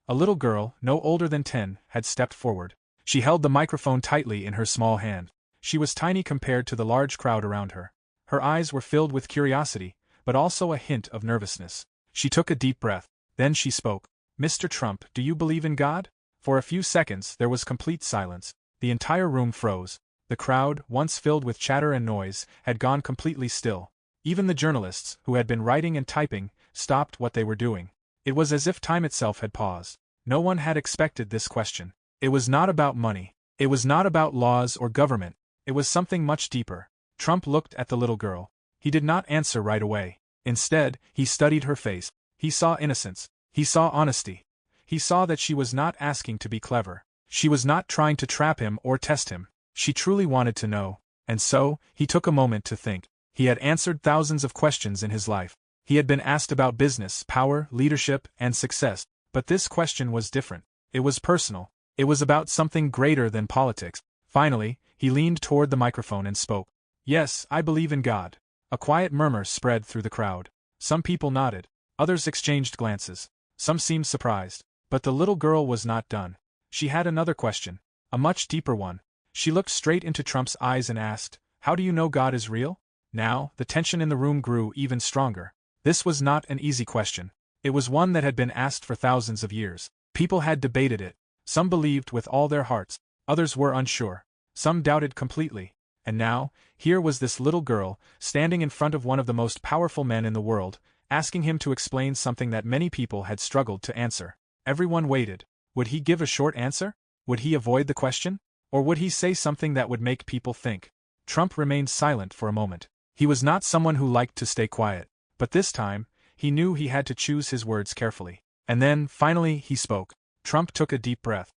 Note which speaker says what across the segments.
Speaker 1: A little girl, no older than 10, had stepped forward. She held the microphone tightly in her small hand. She was tiny compared to the large crowd around her. Her eyes were filled with curiosity, but also a hint of nervousness. She took a deep breath. Then she spoke. "Mr. Trump, do you believe in God?" For a few seconds there was complete silence. The entire room froze. The crowd, once filled with chatter and noise, had gone completely still. Even the journalists, who had been writing and typing, stopped what they were doing. It was as if time itself had paused. No one had expected this question. It was not about money. It was not about laws or government. It was something much deeper. Trump looked at the little girl. He did not answer right away. Instead, he studied her face. He saw innocence. He saw honesty. He saw that she was not asking to be clever. She was not trying to trap him or test him. She truly wanted to know. And so, he took a moment to think. He had answered thousands of questions in his life. He had been asked about business, power, leadership, and success. But this question was different. It was personal. It was about something greater than politics. Finally, he leaned toward the microphone and spoke. "Yes, I believe in God." A quiet murmur spread through the crowd. Some people nodded. Others exchanged glances. Some seemed surprised. But the little girl was not done. She had another question. A much deeper one. She looked straight into Trump's eyes and asked, "How do you know God is real?" Now, the tension in the room grew even stronger. This was not an easy question. It was one that had been asked for thousands of years. People had debated it. Some believed with all their hearts. Others were unsure. Some doubted completely. And now, here was this little girl, standing in front of one of the most powerful men in the world, asking him to explain something that many people had struggled to answer. Everyone waited. Would he give a short answer? Would he avoid the question? Or would he say something that would make people think? Trump remained silent for a moment. He was not someone who liked to stay quiet. But this time, he knew he had to choose his words carefully. And then, finally, he spoke. Trump took a deep breath.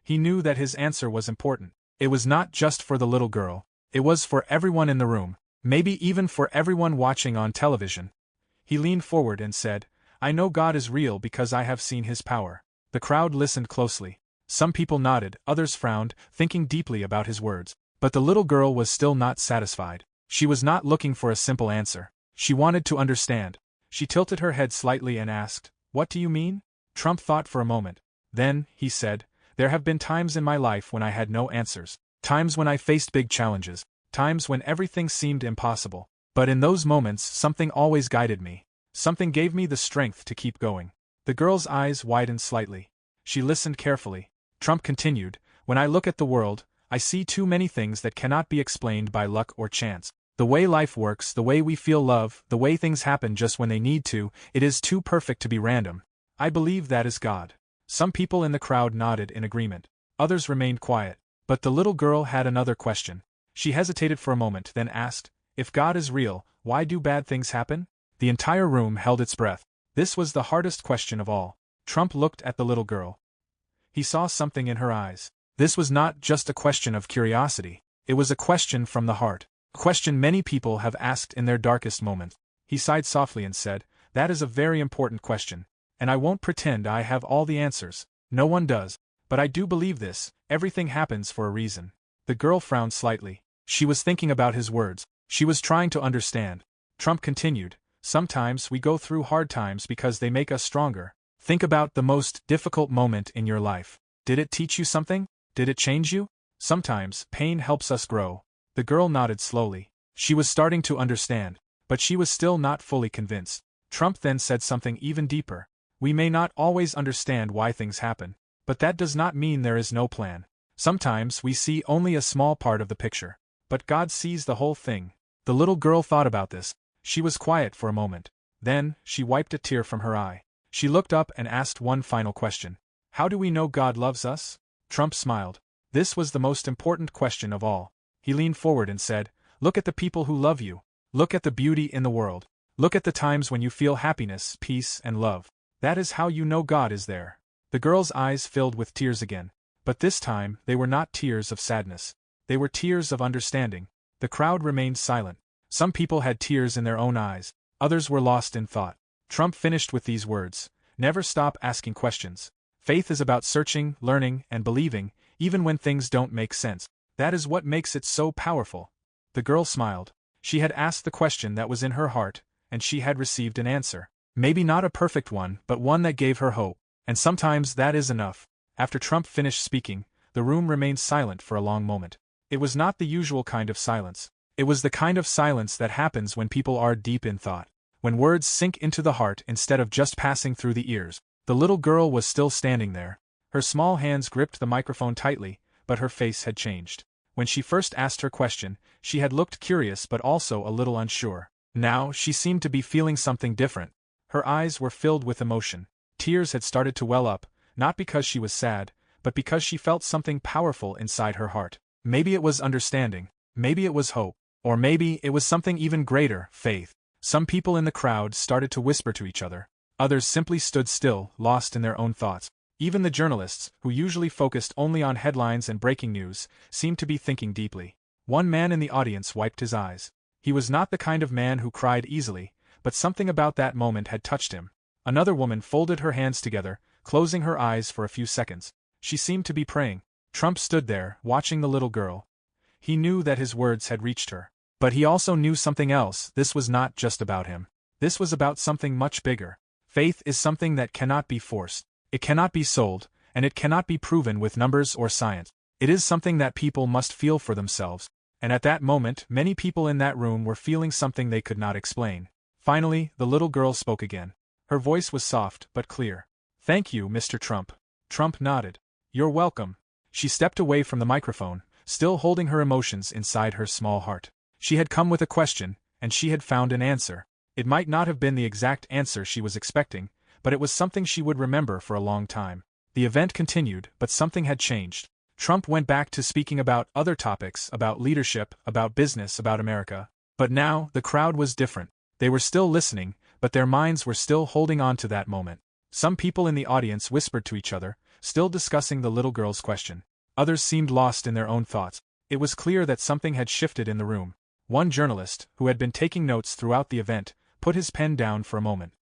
Speaker 1: He knew that his answer was important. It was not just for the little girl. It was for everyone in the room. Maybe even for everyone watching on television. He leaned forward and said, "I know God is real because I have seen His power." The crowd listened closely. Some people nodded, others frowned, thinking deeply about his words. But the little girl was still not satisfied. She was not looking for a simple answer. She wanted to understand. She tilted her head slightly and asked, "What do you mean?" Trump thought for a moment. Then, he said, "There have been times in my life when I had no answers. Times when I faced big challenges. Times when everything seemed impossible. But in those moments, something always guided me. Something gave me the strength to keep going." The girl's eyes widened slightly. She listened carefully. Trump continued, "When I look at the world, I see too many things that cannot be explained by luck or chance. The way life works, the way we feel love, the way things happen just when they need to, it is too perfect to be random. I believe that is God." Some people in the crowd nodded in agreement. Others remained quiet. But the little girl had another question. She hesitated for a moment, then asked, "If God is real, why do bad things happen?" The entire room held its breath. This was the hardest question of all. Trump looked at the little girl. He saw something in her eyes. This was not just a question of curiosity. It was a question from the heart. A question many people have asked in their darkest moments. He sighed softly and said, "That is a very important question. And I won't pretend I have all the answers. No one does. But I do believe this, everything happens for a reason." The girl frowned slightly. She was thinking about his words. She was trying to understand. Trump continued, "Sometimes we go through hard times because they make us stronger. Think about the most difficult moment in your life. Did it teach you something? Did it change you? Sometimes, pain helps us grow." The girl nodded slowly. She was starting to understand. But she was still not fully convinced. Trump then said something even deeper. "We may not always understand why things happen. But that does not mean there is no plan. Sometimes we see only a small part of the picture. But God sees the whole thing." The little girl thought about this. She was quiet for a moment. Then, she wiped a tear from her eye. She looked up and asked one final question. "How do we know God loves us?" Trump smiled. This was the most important question of all. He leaned forward and said, "Look at the people who love you. Look at the beauty in the world. Look at the times when you feel happiness, peace, and love. That is how you know God is there." The girl's eyes filled with tears again. But this time, they were not tears of sadness. They were tears of understanding. The crowd remained silent. Some people had tears in their own eyes. Others were lost in thought. Trump finished with these words, "Never stop asking questions. Faith is about searching, learning, and believing, even when things don't make sense. That is what makes it so powerful." The girl smiled. She had asked the question that was in her heart, and she had received an answer. Maybe not a perfect one, but one that gave her hope. And sometimes that is enough. After Trump finished speaking, the room remained silent for a long moment. It was not the usual kind of silence. It was the kind of silence that happens when people are deep in thought, when words sink into the heart instead of just passing through the ears. The little girl was still standing there. Her small hands gripped the microphone tightly, but her face had changed. When she first asked her question, she had looked curious but also a little unsure. Now, she seemed to be feeling something different. Her eyes were filled with emotion. Tears had started to well up, not because she was sad, but because she felt something powerful inside her heart. Maybe it was understanding, maybe it was hope, or maybe it was something even greater, faith. Some people in the crowd started to whisper to each other. Others simply stood still, lost in their own thoughts. Even the journalists, who usually focused only on headlines and breaking news, seemed to be thinking deeply. One man in the audience wiped his eyes. He was not the kind of man who cried easily, but something about that moment had touched him. Another woman folded her hands together, closing her eyes for a few seconds. She seemed to be praying. Trump stood there, watching the little girl. He knew that his words had reached her. But he also knew something else. This was not just about him. This was about something much bigger. Faith is something that cannot be forced. It cannot be sold, and it cannot be proven with numbers or science. It is something that people must feel for themselves. And at that moment, many people in that room were feeling something they could not explain. Finally, the little girl spoke again. Her voice was soft but clear. "Thank you, Mr. Trump." Trump nodded. "You're welcome." She stepped away from the microphone, still holding her emotions inside her small heart. She had come with a question, and she had found an answer. It might not have been the exact answer she was expecting, but it was something she would remember for a long time. The event continued, but something had changed. Trump went back to speaking about other topics, about leadership, about business, about America. But now, the crowd was different. They were still listening, but their minds were still holding on to that moment. Some people in the audience whispered to each other, still discussing the little girl's question. Others seemed lost in their own thoughts. It was clear that something had shifted in the room. One journalist, who had been taking notes throughout the event, put his pen down for a moment.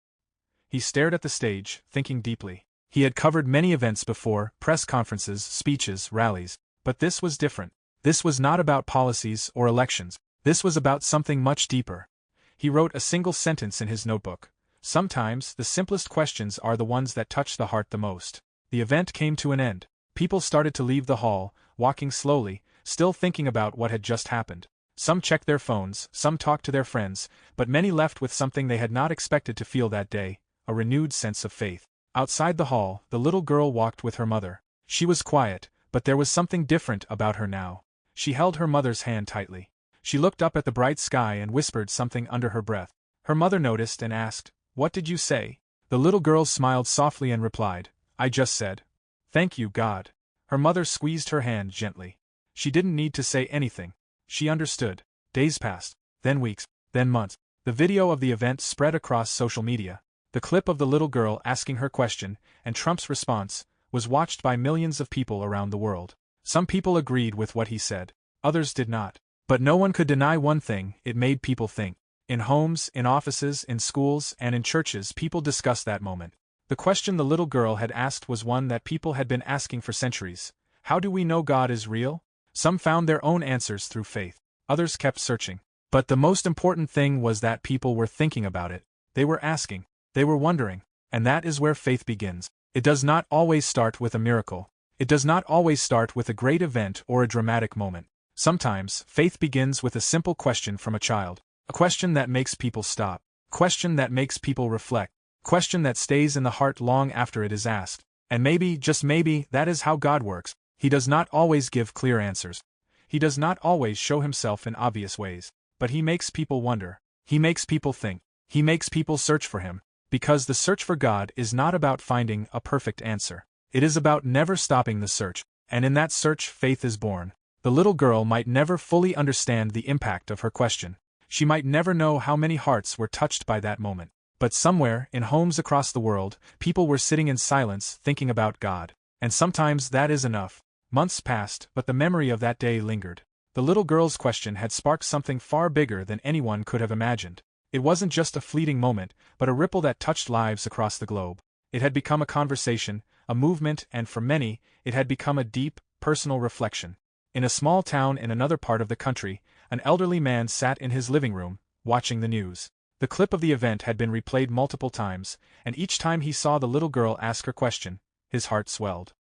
Speaker 1: He stared at the stage, thinking deeply. He had covered many events before, press conferences, speeches, rallies. But this was different. This was not about policies or elections. This was about something much deeper. He wrote a single sentence in his notebook. Sometimes, the simplest questions are the ones that touch the heart the most. The event came to an end. People started to leave the hall, walking slowly, still thinking about what had just happened. Some checked their phones, some talked to their friends, but many left with something they had not expected to feel that day, a renewed sense of faith. Outside the hall, the little girl walked with her mother. She was quiet, but there was something different about her now. She held her mother's hand tightly. She looked up at the bright sky and whispered something under her breath. Her mother noticed and asked, "What did you say?" The little girl smiled softly and replied, "I just said, thank you, God." Her mother squeezed her hand gently. She didn't need to say anything. She understood. Days passed, then weeks, then months. The video of the event spread across social media. The clip of the little girl asking her question, and Trump's response, was watched by millions of people around the world. Some people agreed with what he said. Others did not. But no one could deny one thing: it made people think. In homes, in offices, in schools, and in churches, people discussed that moment. The question the little girl had asked was one that people had been asking for centuries. How do we know God is real? Some found their own answers through faith. Others kept searching. But the most important thing was that people were thinking about it. They were asking. They were wondering. And that is where faith begins. It does not always start with a miracle. It does not always start with a great event or a dramatic moment. Sometimes, faith begins with a simple question from a child. A question that makes people stop. A question that makes people reflect. A question that stays in the heart long after it is asked. And maybe, just maybe, that is how God works. He does not always give clear answers. He does not always show himself in obvious ways. But he makes people wonder. He makes people think. He makes people search for him. Because the search for God is not about finding a perfect answer. It is about never stopping the search. And in that search, faith is born. The little girl might never fully understand the impact of her question. She might never know how many hearts were touched by that moment. But somewhere, in homes across the world, people were sitting in silence, thinking about God. And sometimes that is enough. Months passed, but the memory of that day lingered. The little girl's question had sparked something far bigger than anyone could have imagined. It wasn't just a fleeting moment, but a ripple that touched lives across the globe. It had become a conversation, a movement, and for many, it had become a deep, personal reflection. In a small town in another part of the country, an elderly man sat in his living room, watching the news. The clip of the event had been replayed multiple times, and each time he saw the little girl ask her question, his heart swelled.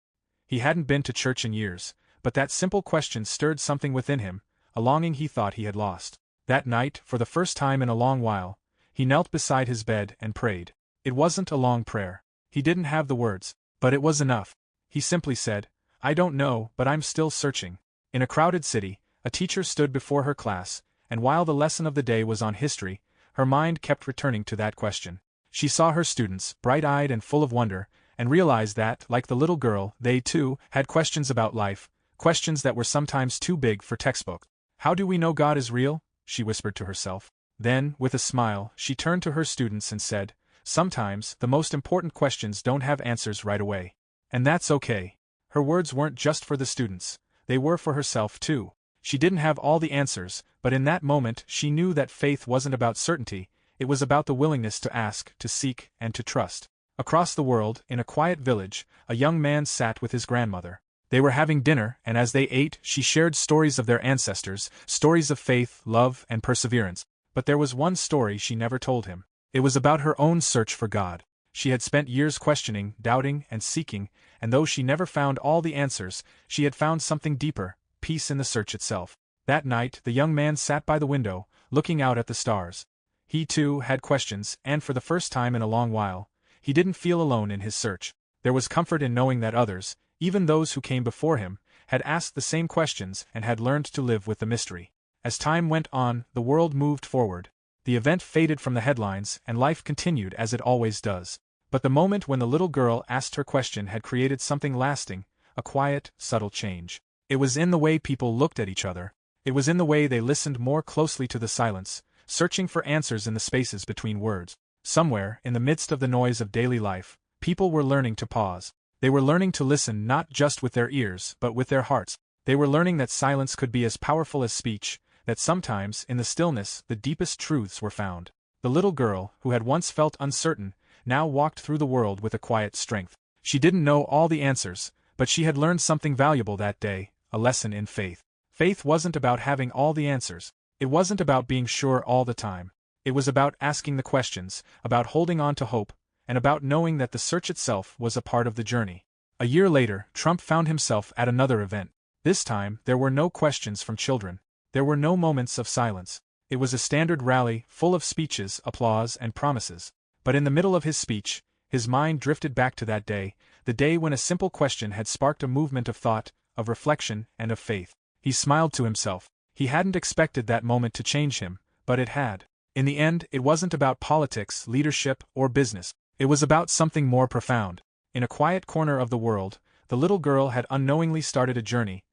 Speaker 1: He hadn't been to church in years, but that simple question stirred something within him, a longing he thought he had lost. That night, for the first time in a long while, he knelt beside his bed and prayed. It wasn't a long prayer. He didn't have the words, but it was enough. He simply said, "I don't know, but I'm still searching." In a crowded city, a teacher stood before her class, and while the lesson of the day was on history, her mind kept returning to that question. She saw her students, bright-eyed and full of wonder, and realized that, like the little girl, they, too, had questions about life, questions that were sometimes too big for textbooks. "How do we know God is real?" she whispered to herself. Then, with a smile, she turned to her students and said, "Sometimes, the most important questions don't have answers right away. And that's okay." Her words weren't just for the students, they were for herself too. She didn't have all the answers, but in that moment she knew that faith wasn't about certainty, it was about the willingness to ask, to seek, and to trust. Across the world, in a quiet village, a young man sat with his grandmother. They were having dinner, and as they ate, she shared stories of their ancestors, stories of faith, love, and perseverance. But there was one story she never told him. It was about her own search for God. She had spent years questioning, doubting, and seeking, and though she never found all the answers, she had found something deeper, peace in the search itself. That night, the young man sat by the window, looking out at the stars. He too had questions, and for the first time in a long while, he didn't feel alone in his search. There was comfort in knowing that others, even those who came before him, had asked the same questions and had learned to live with the mystery. As time went on, the world moved forward. The event faded from the headlines, and life continued as it always does. But the moment when the little girl asked her question had created something lasting, a quiet, subtle change. It was in the way people looked at each other. It was in the way they listened more closely to the silence, searching for answers in the spaces between words. Somewhere, in the midst of the noise of daily life, people were learning to pause. They were learning to listen not just with their ears, but with their hearts. They were learning that silence could be as powerful as speech, that sometimes, in the stillness, the deepest truths were found. The little girl, who had once felt uncertain, now walked through the world with a quiet strength. She didn't know all the answers, but she had learned something valuable that day, a lesson in faith. Faith wasn't about having all the answers. It wasn't about being sure all the time. It was about asking the questions, about holding on to hope, and about knowing that the search itself was a part of the journey. A year later, Trump found himself at another event. This time, there were no questions from children. There were no moments of silence. It was a standard rally, full of speeches, applause, and promises. But in the middle of his speech, his mind drifted back to that day, the day when a simple question had sparked a movement of thought, of reflection, and of faith. He smiled to himself. He hadn't expected that moment to change him, but it had. In the end, it wasn't about politics, leadership, or business. It was about something more profound. In a quiet corner of the world, the little girl had unknowingly started a journey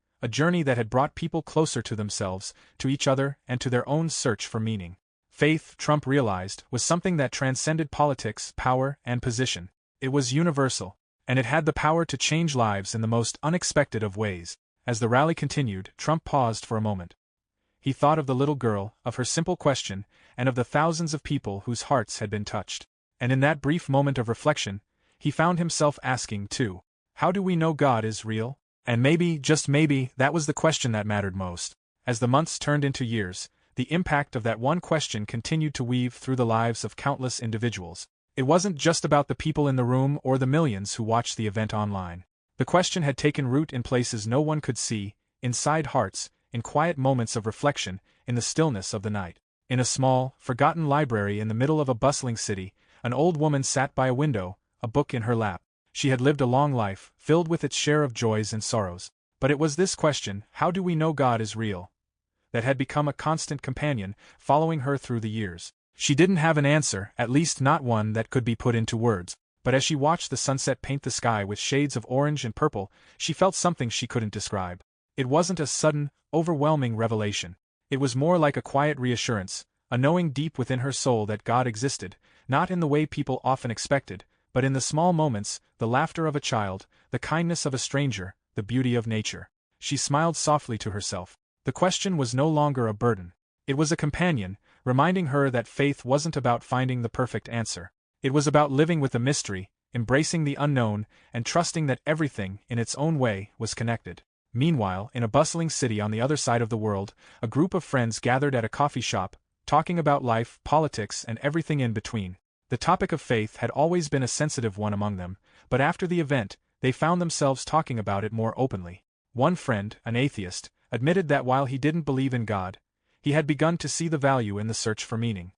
Speaker 1: that had brought people closer to themselves, to each other, and to their own search for meaning. Faith, Trump realized, was something that transcended politics, power, and position. It was universal, and it had the power to change lives in the most unexpected of ways. As the rally continued, Trump paused for a moment. He thought of the little girl, of her simple question, and of the thousands of people whose hearts had been touched. And in that brief moment of reflection, he found himself asking, too, how do we know God is real? And maybe, just maybe, that was the question that mattered most. As the months turned into years, the impact of that one question continued to weave through the lives of countless individuals. It wasn't just about the people in the room or the millions who watched the event online. The question had taken root in places no one could see, inside hearts, in quiet moments of reflection, in the stillness of the night. In a small, forgotten library in the middle of a bustling city, an old woman sat by a window, a book in her lap. She had lived a long life, filled with its share of joys and sorrows. But it was this question, how do we know God is real, that had become a constant companion, following her through the years. She didn't have an answer, at least not one that could be put into words. But as she watched the sunset paint the sky with shades of orange and purple, she felt something she couldn't describe. It wasn't a sudden, overwhelming revelation. It was more like a quiet reassurance, a knowing deep within her soul that God existed, not in the way people often expected, but in the small moments, the laughter of a child, the kindness of a stranger, the beauty of nature. She smiled softly to herself. The question was no longer a burden. It was a companion, reminding her that faith wasn't about finding the perfect answer. It was about living with the mystery, embracing the unknown, and trusting that everything, in its own way, was connected. Meanwhile, in a bustling city on the other side of the world, a group of friends gathered at a coffee shop, talking about life, politics, and everything in between. The topic of faith had always been a sensitive one among them, but after the event, they found themselves talking about it more openly. One friend, an atheist, admitted that while he didn't believe in God, he had begun to see the value in the search for meaning.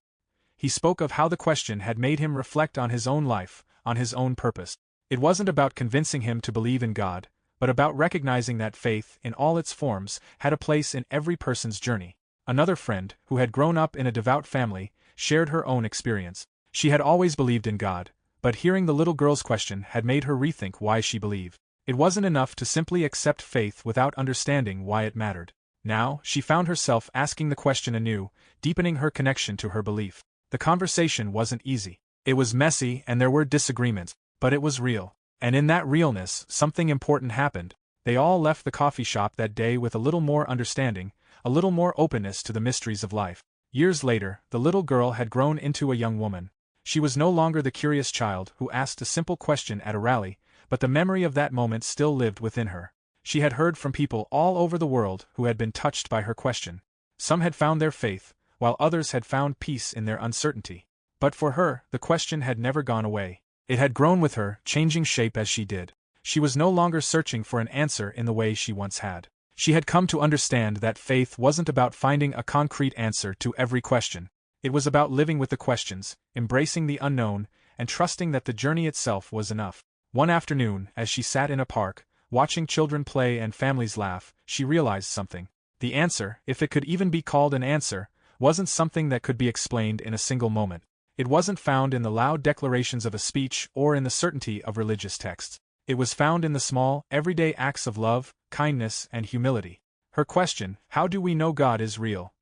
Speaker 1: He spoke of how the question had made him reflect on his own life, on his own purpose. It wasn't about convincing him to believe in God, but about recognizing that faith, in all its forms, had a place in every person's journey. Another friend, who had grown up in a devout family, shared her own experience. She had always believed in God, but hearing the little girl's question had made her rethink why she believed. It wasn't enough to simply accept faith without understanding why it mattered. Now, she found herself asking the question anew, deepening her connection to her belief. The conversation wasn't easy. It was messy and there were disagreements, but it was real. And in that realness, something important happened. They all left the coffee shop that day with a little more understanding, a little more openness to the mysteries of life. Years later, the little girl had grown into a young woman. She was no longer the curious child who asked a simple question at a rally, but the memory of that moment still lived within her. She had heard from people all over the world who had been touched by her question. Some had found their faith, while others had found peace in their uncertainty. But for her, the question had never gone away. It had grown with her, changing shape as she did. She was no longer searching for an answer in the way she once had. She had come to understand that faith wasn't about finding a concrete answer to every question. It was about living with the questions, embracing the unknown, and trusting that the journey itself was enough. One afternoon, as she sat in a park, watching children play and families laugh, she realized something. The answer, if it could even be called an answer, wasn't something that could be explained in a single moment. It wasn't found in the loud declarations of a speech or in the certainty of religious texts. It was found in the small, everyday acts of love, kindness, and humility. Her question, "How do we know God is real?"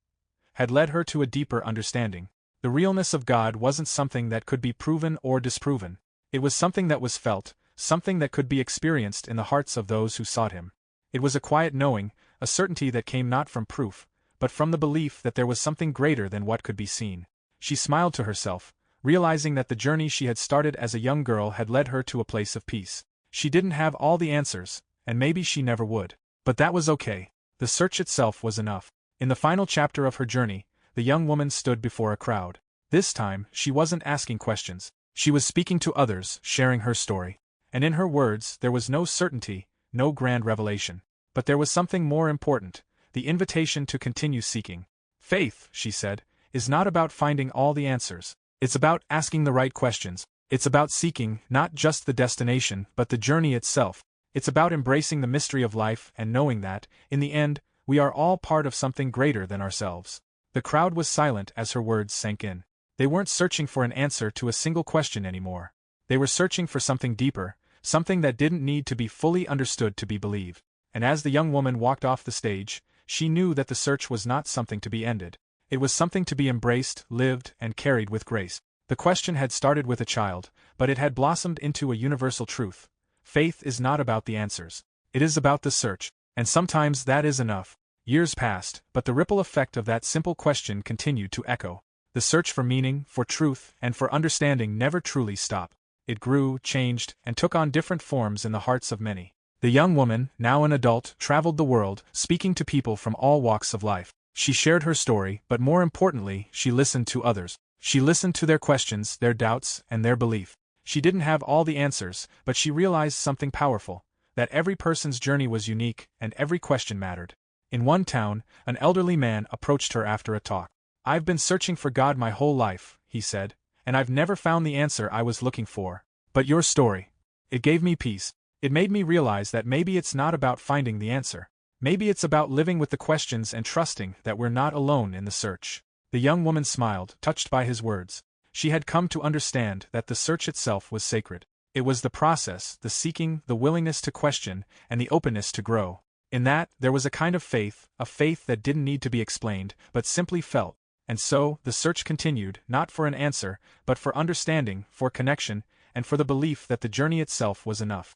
Speaker 1: had led her to a deeper understanding. The realness of God wasn't something that could be proven or disproven. It was something that was felt, something that could be experienced in the hearts of those who sought Him. It was a quiet knowing, a certainty that came not from proof, but from the belief that there was something greater than what could be seen. She smiled to herself, realizing that the journey she had started as a young girl had led her to a place of peace. She didn't have all the answers, and maybe she never would. But that was okay. The search itself was enough. In the final chapter of her journey, the young woman stood before a crowd. This time, she wasn't asking questions. She was speaking to others, sharing her story. And in her words, there was no certainty, no grand revelation. But there was something more important, the invitation to continue seeking. Faith, she said, is not about finding all the answers. It's about asking the right questions. It's about seeking, not just the destination, but the journey itself. It's about embracing the mystery of life and knowing that, in the end, we are all part of something greater than ourselves. The crowd was silent as her words sank in. They weren't searching for an answer to a single question anymore. They were searching for something deeper, something that didn't need to be fully understood to be believed. And as the young woman walked off the stage, she knew that the search was not something to be ended. It was something to be embraced, lived, and carried with grace. The question had started with a child, but it had blossomed into a universal truth. Faith is not about the answers. It is about the search, and sometimes that is enough. Years passed, but the ripple effect of that simple question continued to echo. The search for meaning, for truth, and for understanding never truly stopped. It grew, changed, and took on different forms in the hearts of many. The young woman, now an adult, traveled the world, speaking to people from all walks of life. She shared her story, but more importantly, she listened to others. She listened to their questions, their doubts, and their belief. She didn't have all the answers, but she realized something powerful, that every person's journey was unique, and every question mattered. In one town, an elderly man approached her after a talk. "I've been searching for God my whole life," he said, "and I've never found the answer I was looking for. But your story, it gave me peace. It made me realize that maybe it's not about finding the answer. Maybe it's about living with the questions and trusting that we're not alone in the search." The young woman smiled, touched by his words. She had come to understand that the search itself was sacred. It was the process, the seeking, the willingness to question, and the openness to grow. In that, there was a kind of faith, a faith that didn't need to be explained, but simply felt. And so, the search continued, not for an answer, but for understanding, for connection, and for the belief that the journey itself was enough.